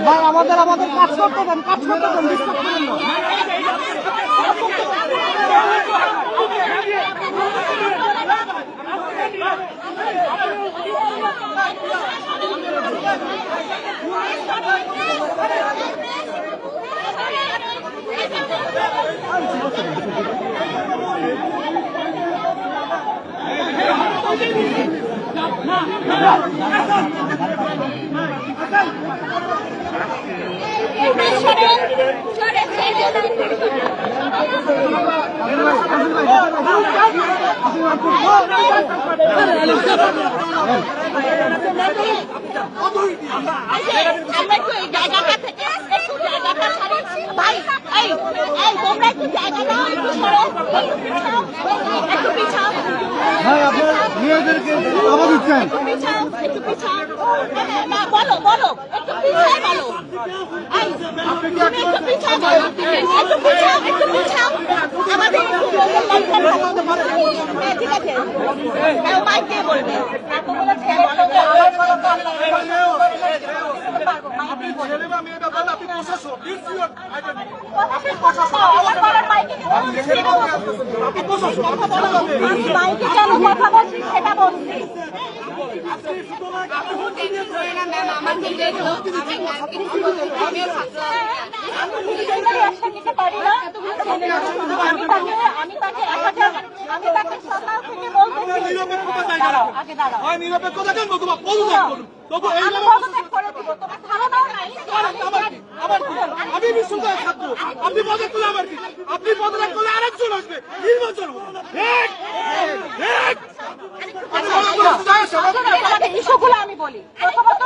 ভাই আমাদের কাজ করতে দেন, কাজ করতে দেন, ডিস্টার্ব করেন না। ভাই আপনার মেয়েদেরকে আবার দিচ্ছেন কথা বলছি সেটা বলছি আমি বিশ্ববিদ্যালয়ের ছাত্র, আপনি পদত্যাগ করলে আমার কি? আপনি পদত্যাগ করলে আরেকজন আসবে, নির্বাচন হবে। ইস্যুগুলো আমি বলি প্রথমত